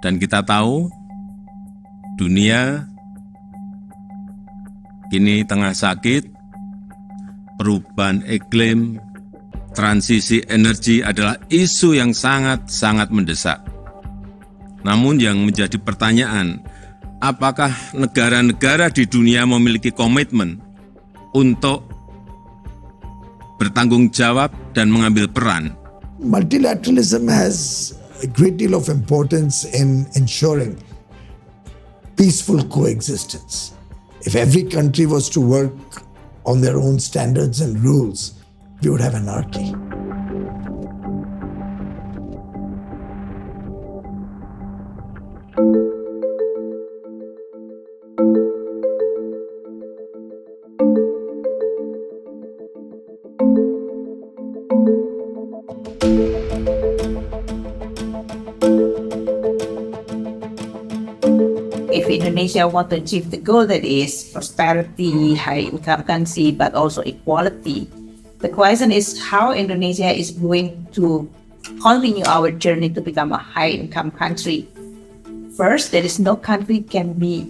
Dan kita tahu dunia kini tengah sakit, perubahan iklim, transisi energi adalah isu yang sangat-sangat mendesak. Namun yang menjadi pertanyaan, apakah negara-negara di dunia memiliki komitmen untuk bertanggung jawab dan mengambil peran? Multilateralism has a great deal of importance in ensuring peaceful coexistence. If every country was to work on their own standards and rules, we would have anarchy. If Indonesia wants to achieve the goal that is prosperity, high income country, but also equality, the question is how Indonesia is going to continue our journey to become a high income country. First, there is no country can be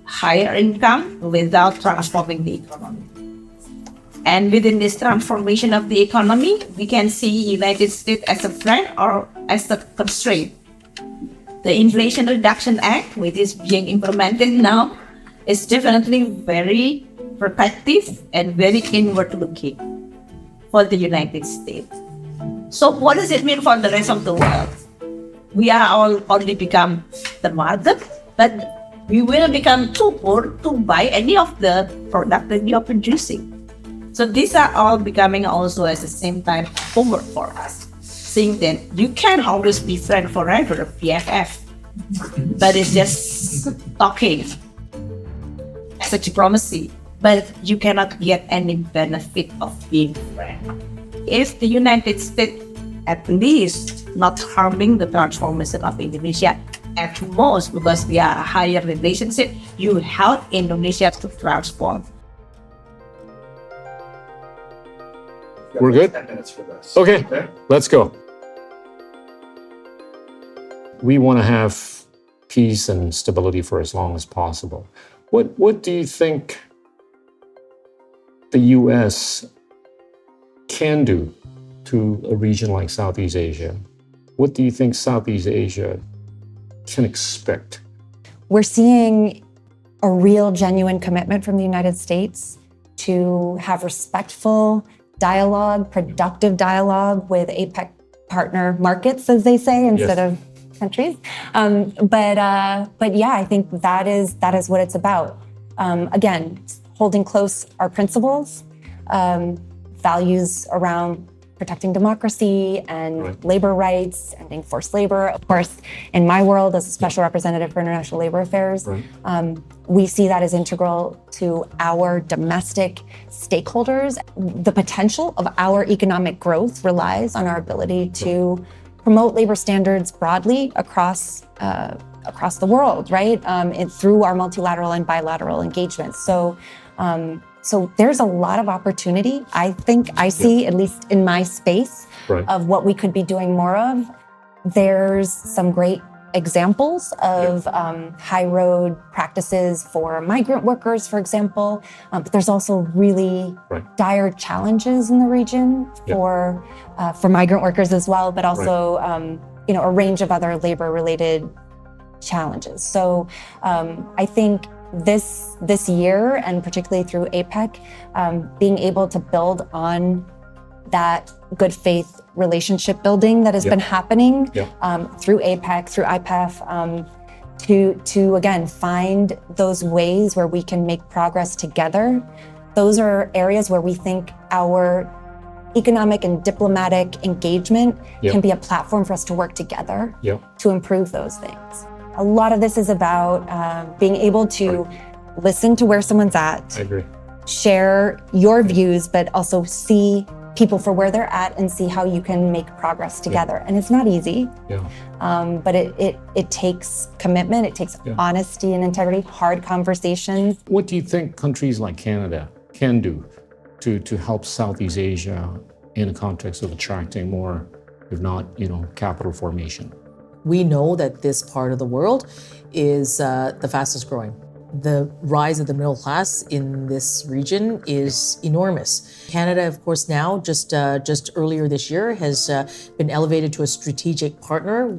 higher income without transforming the economy. And within this transformation of the economy, we can see United States as a friend or as a constraint. The Inflation Reduction Act, which is being implemented now, is definitely very protective and very inward-looking for the United States. So what does it mean for the rest of the world? We are all only become the market, but we will become too poor to buy any of the product that we are producing. So these are all becoming also at the same time homework for us. Saying that you can't always be friend forever, BFF, but it's just talking as a diplomacy, but you cannot get any benefit of being friend. If the United States at least not harming the transformation of Indonesia at most because we are a higher relationship, you help Indonesia to transform. We're good? 10 minutes for this. Okay, let's go. We want to have peace and stability for as long as possible. What do you think the U.S. can do to a region like Southeast Asia? What do you think Southeast Asia can expect? We're seeing a real, genuine commitment from the United States to have respectful dialogue, productive dialogue with APEC partner markets, as they say, instead of countries. But yeah, I think that is what it's about. Again, holding close our principles, values around protecting democracy and labor rights, ending forced labor. Of course, in my world as a special representative for international labor affairs, we see that as integral to our domestic stakeholders. The potential of our economic growth relies on our ability to promote labor standards broadly across the world, right? Through our multilateral and bilateral engagements. So there's a lot of opportunity. I think I see, at least in my space, of what we could be doing more of. There's some great examples of high road practices for migrant workers, for example. But there's also really dire challenges in the region for migrant workers as well, but also a range of other labor-related challenges. So I think this year, and particularly through APEC, being able to build on that good faith relationship building that has been happening through APEC, through IPEF, to again find those ways where we can make progress together. Those are areas where we think our economic and diplomatic engagement can be a platform for us to work together to improve those things. A lot of this is about being able to listen to where someone's at, I agree. Share your views, but also see people for where they're at and see how you can make progress together. And it's not easy, but it takes commitment, it takes honesty and integrity, hard conversations. What do you think countries like Canada can do to help Southeast Asia in the context of attracting more, if not, capital formation? We know that this part of the world is the fastest growing. The rise of the middle class in this region is enormous. Canada, of course, now just earlier this year has been elevated to a strategic partner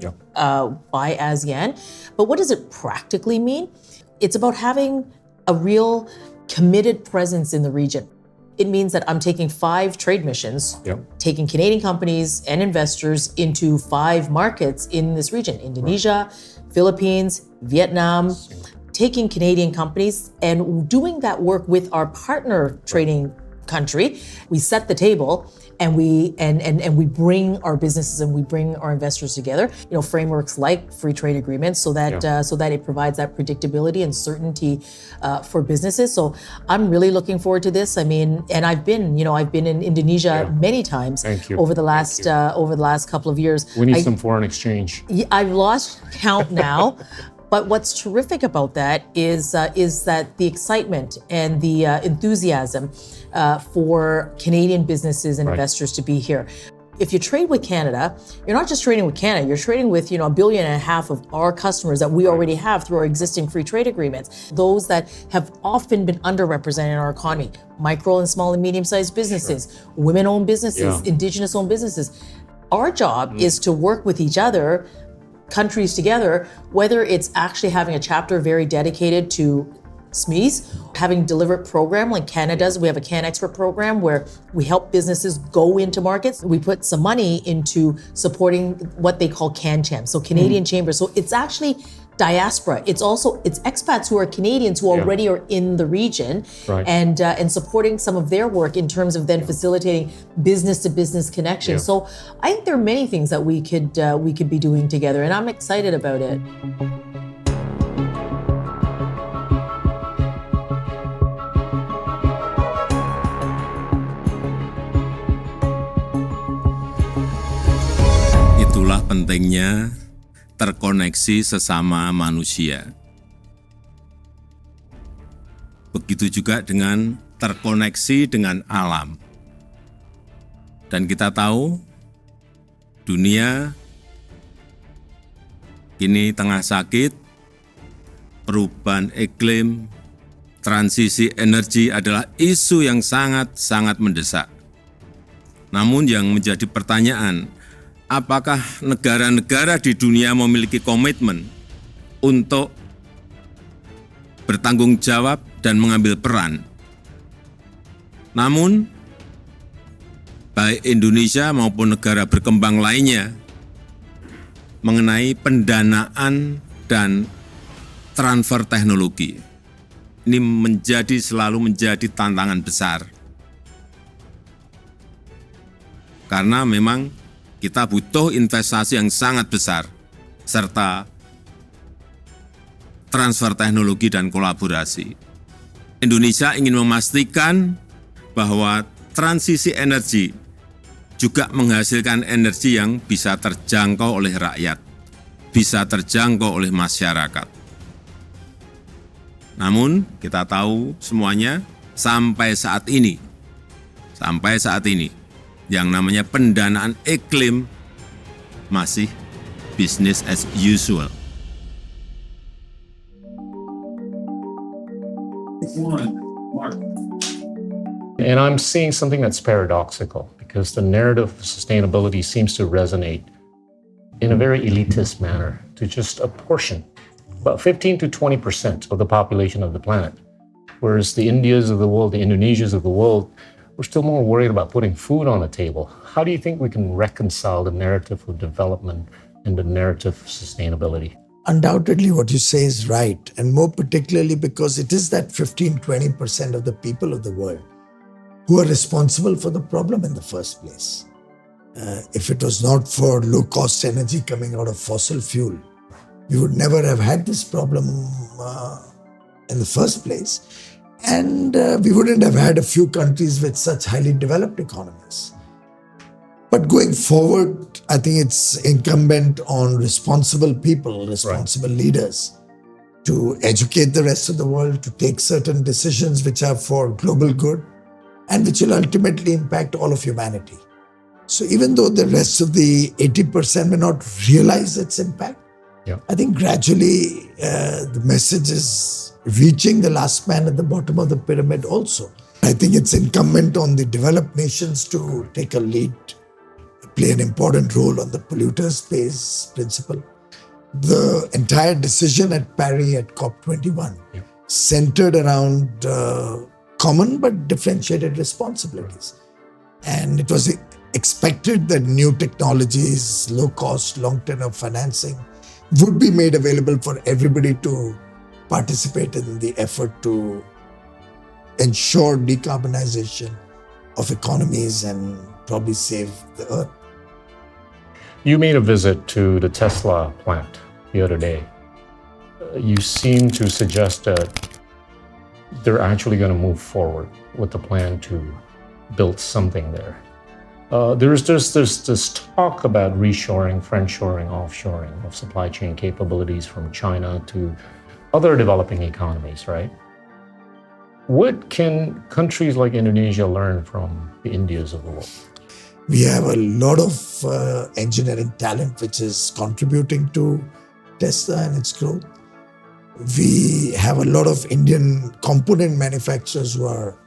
by ASEAN. But what does it practically mean? It's about having a real committed presence in the region. It means that I'm taking 5 trade missions, taking Canadian companies and investors into 5 markets in this region: Indonesia, Philippines, Vietnam, taking Canadian companies and doing that work with our partner trading country. We set the table and we bring our businesses and we bring our investors together. Frameworks like free trade agreements, so that it provides that predictability and certainty for businesses. So I'm really looking forward to this. I mean, and I've been in Indonesia many times over the last couple of years. We need some foreign exchange. I've lost count now. But what's terrific about that is that the excitement and the enthusiasm for Canadian businesses and investors to be here. If you trade with Canada, you're not just trading with Canada, you're trading with 1.5 billion of our customers that we already have through our existing free trade agreements. Those that have often been underrepresented in our economy: micro and small and medium-sized businesses, women-owned businesses, Indigenous-owned businesses. Our job is to work with each other, countries together, whether it's actually having a chapter very dedicated to SMEs, having delivered program like Canada does. We have a Can Expert program where we help businesses go into markets. We put some money into supporting what they call Can Champs, so Canadian chambers. So it's actually diaspora. It's expats who are Canadians who already are in the region, and supporting some of their work in terms of then facilitating business to business connections. So I think there are many things that we could be doing together, and I'm excited about it. Itulah pentingnya terkoneksi sesama manusia. Begitu juga dengan terkoneksi dengan alam. Dan kita tahu dunia kini tengah sakit, perubahan iklim, transisi energi adalah isu yang sangat-sangat mendesak. Namun yang menjadi pertanyaan, apakah negara-negara di dunia memiliki komitmen untuk bertanggung jawab dan mengambil peran? Namun, baik Indonesia maupun negara berkembang lainnya mengenai pendanaan dan transfer teknologi, ini selalu menjadi tantangan besar. Karena memang kita butuh investasi yang sangat besar, serta transfer teknologi dan kolaborasi. Indonesia ingin memastikan bahwa transisi energi juga menghasilkan energi yang bisa terjangkau oleh rakyat, bisa terjangkau oleh masyarakat. Namun kita tahu semuanya sampai saat ini, yang namanya pendanaan iklim masih business as usual. And I'm seeing something that's paradoxical because the narrative of sustainability seems to resonate in a very elitist manner to just a portion, about 15 to 20% of the population of the planet. Whereas the Indias of the world, the Indonesias of the world, we're still more worried about putting food on the table. How do you think we can reconcile the narrative of development and the narrative of sustainability? Undoubtedly, what you say is right, and more particularly because it is that 15-20% of the people of the world who are responsible for the problem in the first place. If it was not for low-cost energy coming out of fossil fuel, we would never have had this problem in the first place. And we wouldn't have had a few countries with such highly developed economies. But going forward, I think it's incumbent on responsible people, responsible leaders, to educate the rest of the world, to take certain decisions which are for global good and which will ultimately impact all of humanity. So even though the rest of the 80% may not realize its impact, I think gradually the message is reaching the last man at the bottom of the pyramid also. I think it's incumbent on the developed nations to take a lead, play an important role on the polluters pays principle. The entire decision at Paris at COP21 centered around common but differentiated responsibilities. And it was expected that new technologies, low cost, long tenor financing would be made available for everybody to participate in the effort to ensure decarbonization of economies and probably save the earth. You made a visit to the Tesla plant the other day. You seem to suggest that they're actually going to move forward with the plan to build something there. There's this talk about reshoring, friendshoring, offshoring of supply chain capabilities from China to other developing economies, right? What can countries like Indonesia learn from the Indias of the world? We have a lot of engineering talent which is contributing to Tesla and its growth. We have a lot of Indian component manufacturers who are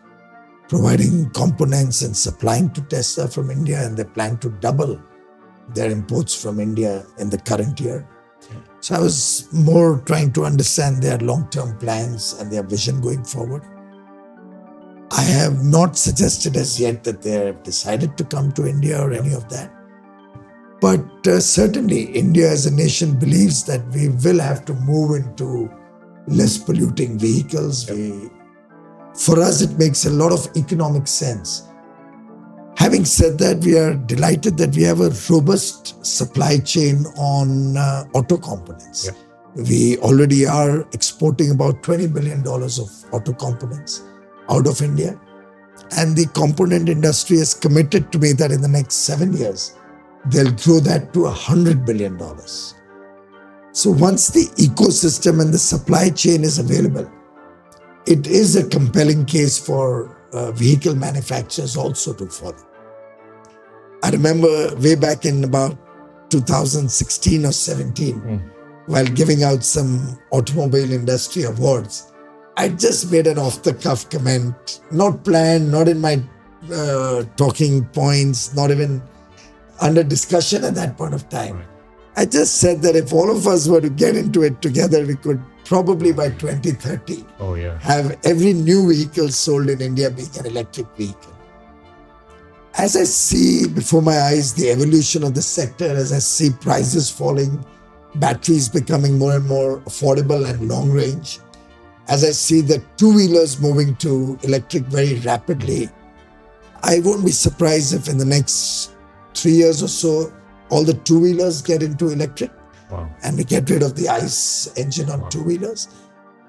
providing components and supplying to Tesla from India, and they plan to double their imports from India in the current year. So I was more trying to understand their long-term plans and their vision going forward. I have not suggested as yet that they have decided to come to India or any of that. But certainly India as a nation believes that we will have to move into less polluting vehicles. For us, it makes a lot of economic sense. Having said that, we are delighted that we have a robust supply chain on auto components. We already are exporting about $20 billion of auto components out of India. And the component industry has committed to me that in the next 7 years, they'll grow that to $100 billion. So once the ecosystem and the supply chain is available, it is a compelling case for vehicle manufacturers also to follow. I remember way back in about 2016 or 17, while giving out some automobile industry awards, I just made an off-the-cuff comment, not planned, not in my talking points, not even under discussion at that point of time. Right. I just said that if all of us were to get into it together, we could probably by 2030 have every new vehicle sold in India being an electric vehicle. As I see before my eyes the evolution of the sector, as I see prices falling, batteries becoming more and more affordable and long range, as I see the two-wheelers moving to electric very rapidly, I won't be surprised if in the next 3 years or so, all the two-wheelers get into electric. And we get rid of the ICE engine on two-wheelers.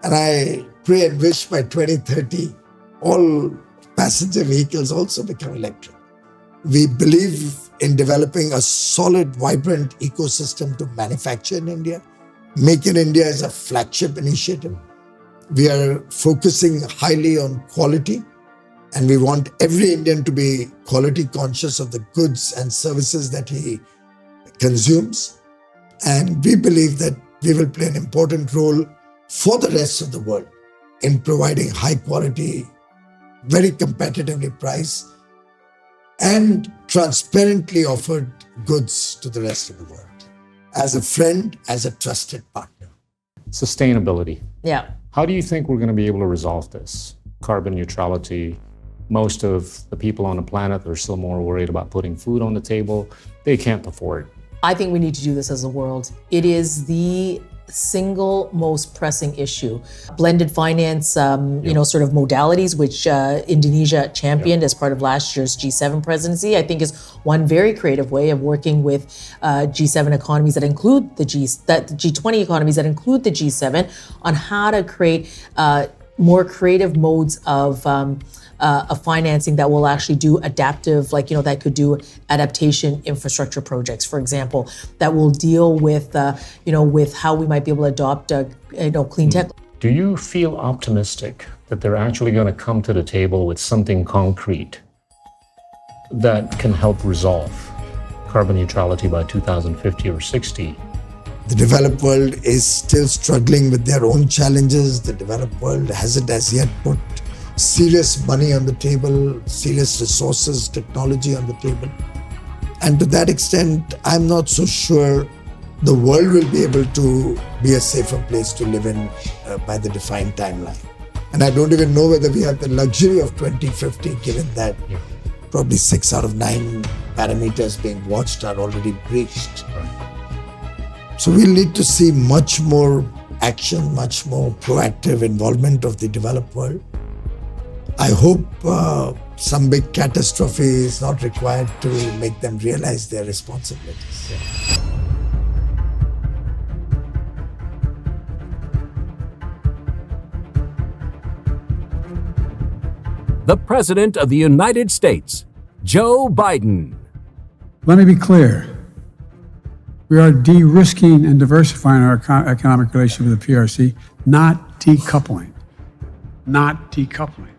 And I pray and wish by 2030, all passenger vehicles also become electric. We believe in developing a solid, vibrant ecosystem to manufacture in India. Make in India is a flagship initiative. We are focusing highly on quality, and we want every Indian to be quality conscious of the goods and services that he consumes. And we believe that we will play an important role for the rest of the world in providing high quality, very competitively priced, and transparently offered goods to the rest of the world as a friend, as a trusted partner. Sustainability. Yeah. How do you think we're going to be able to resolve this? Carbon neutrality. Most of the people on the planet are still more worried about putting food on the table. They can't afford. I think we need to do this as a world. It is the single most pressing issue. Blended finance, sort of modalities, which Indonesia championed as part of last year's G7 presidency, I think is one very creative way of working with G7 economies that include the G20 economies that include the G7 on how to create more creative modes of financing that will actually do adaptive, that could do adaptation infrastructure projects, for example, that will deal with, with how we might be able to adopt, clean tech. Do you feel optimistic that they're actually going to come to the table with something concrete that can help resolve carbon neutrality by 2050 or 60? The developed world is still struggling with their own challenges. The developed world hasn't as yet put serious money on the table, serious resources, technology on the table. And to that extent, I'm not so sure the world will be able to be a safer place to live in by the defined timeline. And I don't even know whether we have the luxury of 2050, given that probably 6 out of 9 parameters being watched are already breached. So we'll need to see much more action, much more proactive involvement of the developed world. I hope some big catastrophe is not required to make them realize their responsibilities. The President of the United States, Joe Biden. Let me be clear. We are de-risking and diversifying our economic relationship with the PRC, not decoupling. Not decoupling.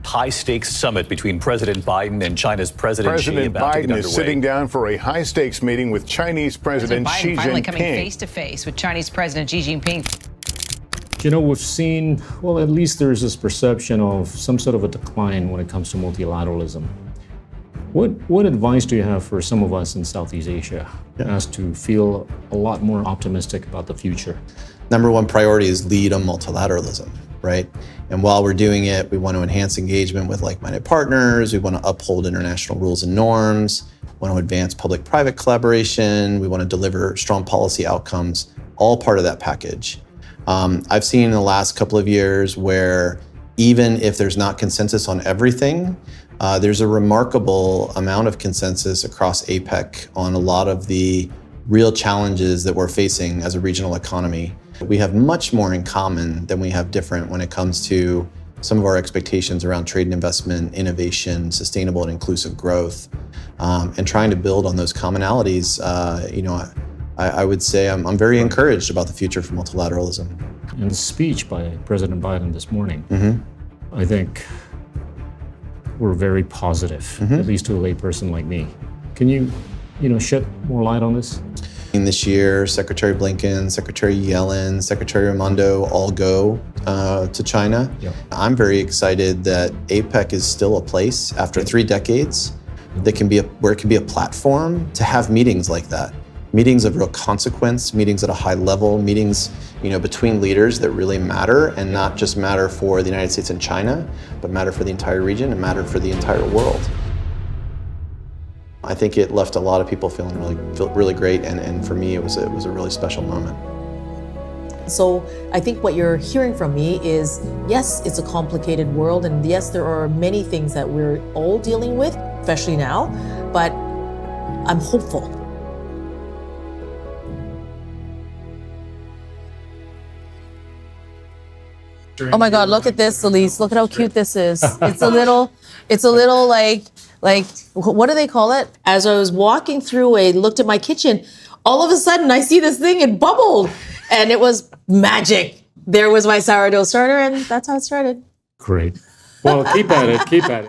High-stakes summit between President Biden and China's President Xi President about to Biden get is underway. sitting down for a high-stakes meeting with Chinese President Xi Biden finally Jinping. coming face-to-face with Chinese President Xi Jinping. You know, we've seen, well, at least there's this perception of some sort of a decline when it comes to multilateralism. What advice do you have for some of us in Southeast Asia as to feel a lot more optimistic about the future? Number one priority is lead on multilateralism, right? And while we're doing it, we want to enhance engagement with like-minded partners. We want to uphold international rules and norms. We want to advance public-private collaboration. We want to deliver strong policy outcomes, all part of that package. I've seen in the last couple of years where even if there's not consensus on everything, there's a remarkable amount of consensus across APEC on a lot of the real challenges that we're facing as a regional economy. We have much more in common than we have different when it comes to some of our expectations around trade and investment, innovation, sustainable and inclusive growth, and trying to build on those commonalities. I would say I'm very encouraged about the future for multilateralism. In the speech by President Biden this morning, I think we're very positive, at least to a layperson like me. Can you shed more light on this? This year, Secretary Blinken, Secretary Yellen, Secretary Raimondo all go to China. Yep. I'm very excited that APEC is still a place after 3 decades that can be where it can be a platform to have meetings like that. Meetings of real consequence, meetings at a high level, meetings between leaders that really matter and not just matter for the United States and China, but matter for the entire region and matter for the entire world. I think it left a lot of people feeling really great, and for me it was a really special moment. So I think what you're hearing from me is, yes, it's a complicated world, and yes, there are many things that we're all dealing with, especially now, but I'm hopeful. Oh my God, look at this, Elise. Look at how cute this is. It's a little like, what do they call it? As I was walking through looked at my kitchen, all of a sudden I see this thing, it bubbled, and it was magic. There was my sourdough starter, and that's how it started. Great. Well, keep at it.